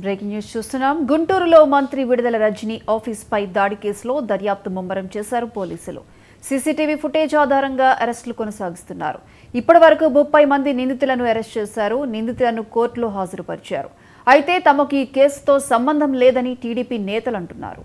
Breaking news చూస్తున్నాం. గుంటూరులో మంత్రి విడుదల రజనీ ఆఫీస్ పై దాడి కేసులో దర్యాప్తు ముమ్మరం చేశారు పోలీసులు. సీసీటీవీ ఫుటేజ్ ఆధారంగా అరెస్టులు కొనసాగిస్తున్నారు. ఇప్పటివరకు 30 మంది నిందితులను అరెస్ట్ చేశారు. నిందితులను కోర్టులో హాజరుపరిచారు. అయితే తమకు ఈ కేసుతో సంబంధం లేదని టీడీపీ నేతలు అంటున్నారు.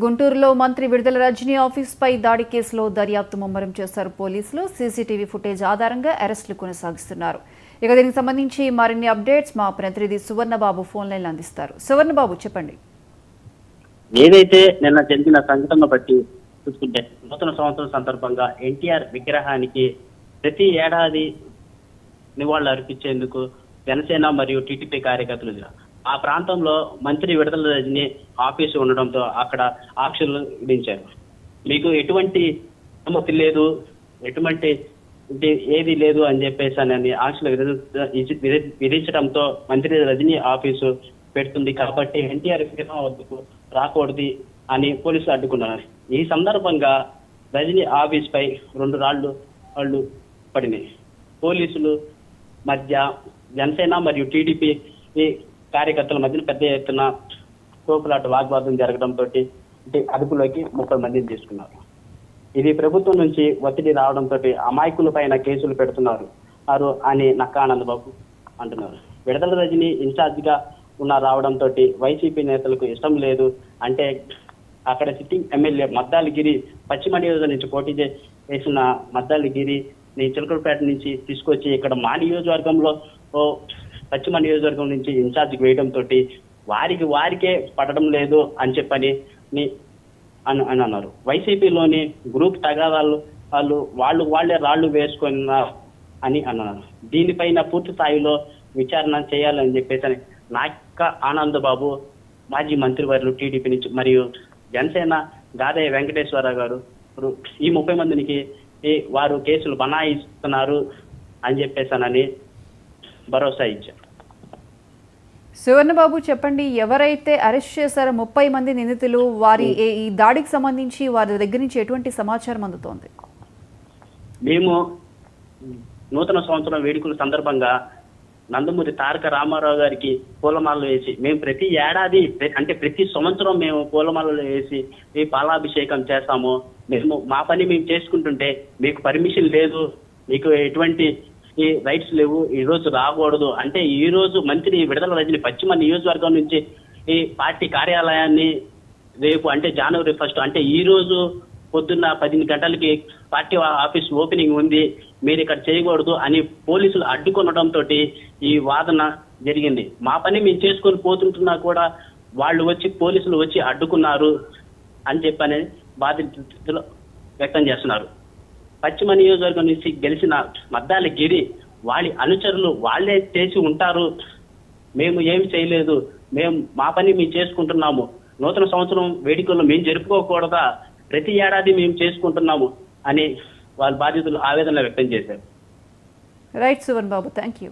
గుంటూరులో మంత్రి విడుదల రజనీ ఆఫీస్ పై దాడి కేసులో దర్యాప్తు ముమ్మరం చేశారు పోలీసులు. సీసీటీవీ ఫుటేజ్ ఆధారంగా అరెస్టులు కొనసాగిస్తున్నారు. ఇక దీనికి సంబంధించి మరిన్ని అప్డేట్స్ మా ప్రతినిధి సువర్ణబాబు ఫోన్ లైన్ అందిస్తారు. సువర్ణబాబు, చెప్పండి. ఏదైతే నిన్న జరిగిన సంఘటన బట్టి చూసుకుంటే నూతన సంవత్సరం సందర్భంగా ఎన్టీఆర్ విగ్రహానికి ప్రతి ఏడాది నివాళులు అర్పించేందుకు జనసేన మరియు టీడీపీ కార్యకర్తలు ఆ ప్రాంతంలో మంత్రి విడుదల రజనీ ఆఫీసు ఉండడంతో అక్కడ ఆంక్షలు విధించారు. మీకు ఎటువంటి అనుమతి లేదు, ఎటువంటి ఏది లేదు అని చెప్పేసి అని ఆంక్షలు విధించడంతో మంత్రి రజనీ ఆఫీసు పెడుతుంది కాబట్టి ఎన్టీఆర్ విగ్రహం వద్దకు రాకూడదు అని పోలీసులు అడ్డుకున్నారు. ఈ సందర్భంగా రజనీ ఆఫీస్ పై 2 రాళ్లు పడినాయి. పోలీసులు మధ్య జనసేన మరియు టీడీపీ కార్యకర్తల మధ్య పెద్ద ఎత్తున తోపులాట వాగ్వాదం జరగడంతో అదుపులోకి 30 మందిని తీసుకున్నారు. ఇది ప్రభుత్వం నుంచి ఒత్తిడి రావడంతో అమాయకుల పైన కేసులు పెడుతున్నారు అని నక్కా ఆనందబాబు అంటున్నారు. విడుదల రజనీ ఇన్ఛార్జ్ గా రావడంతో వైసీపీ నేతలకు ఇష్టం లేదు అంటే అక్కడ సిట్టింగ్ ఎమ్మెల్యే మద్దాలిగిరి పశ్చిమ నియోజకవర్గం నుంచి పోటీ చేసిన మద్దాలిగిరి చిలకలపేట నుంచి తీసుకొచ్చి ఇక్కడ మా నియోజకవర్గంలో పశ్చిమ నియోజకవర్గం నుంచి ఇన్ఛార్జ్ వేయడంతో వారికే పడడం లేదు అని చెప్పని అని అన్నారు. వైసీపీలోని గ్రూప్ తగాదాలు వాళ్ళే రాళ్లు వేసుకున్నా అని అన్నారు. దీనిపైన పూర్తి స్థాయిలో విచారణ చేయాలని చెప్పేసి నక్కా ఆనందబాబు మాజీ మంత్రివర్యులు టీడీపీ నుంచి మరియు జనసేన గాదయ్య వెంకటేశ్వరరావు గారు ఈ 30 మందికి వారు కేసులు బనాయిస్తున్నారు అని చెప్పేసానని భరోసా ఇచ్చారు. సువర్ణబాబు, చెప్పండి, ఎవరైతే అరెస్ట్ చేశారో 30 మంది నిందితులు వారి ఈ దాడికి సంబంధించి వారి దగ్గర నుంచి ఎటువంటి సమాచారం అందుతోంది? మేము నూతన సంవత్సరం వేడుకల సందర్భంగా నందమూరి తారక రామారావు గారికి పూలమాలలు వేసి మేము ప్రతి ఏడాది అంటే ప్రతి సంవత్సరం మేము పూలమాలలు వేసి పాలాభిషేకం చేస్తాము. మా పని మేము చేసుకుంటుంటే మీకు పర్మిషన్ లేదు, మీకు ఎటువంటి రైట్స్ లేవు, ఈ రోజు రాకూడదు అంటే ఈ రోజు మంత్రి విడుదల రజనీ పశ్చిమ నియోజకవర్గం నుంచి ఈ పార్టీ కార్యాలయాన్ని రేపు అంటే జనవరి 1 అంటే ఈ రోజు పొద్దున్న 10 గంటలకి పార్టీ ఆఫీస్ ఓపెనింగ్ ఉంది, మీరు ఇక్కడ చేయకూడదు అని పోలీసులు అడ్డుకొనడంతో ఈ వాదన జరిగింది. మా పని మేము చేసుకొని పోతుంటున్నా కూడా వాళ్ళు పోలీసులు వచ్చి అడ్డుకున్నారు అని చెప్పని బాధితులు వ్యక్తం చేస్తున్నారు. పశ్చిమ నియోజకవర్గం నుంచి గెలిచిన మద్దాల గిరి వాళ్ళ అనుచరులు వాళ్ళే చేసి ఉంటారు, మేము ఏమి చేయలేదు, మేము మా పని మేము చేసుకుంటున్నాము, నూతన సంవత్సరం వేడుకల్లో మేము జరుపుకోకూడదా, ప్రతి ఏడాది మేము చేసుకుంటున్నాము అని వాళ్ళ బాధితులు ఆవేదన వ్యక్తం చేశారు. Right Suvan Babu, thank you.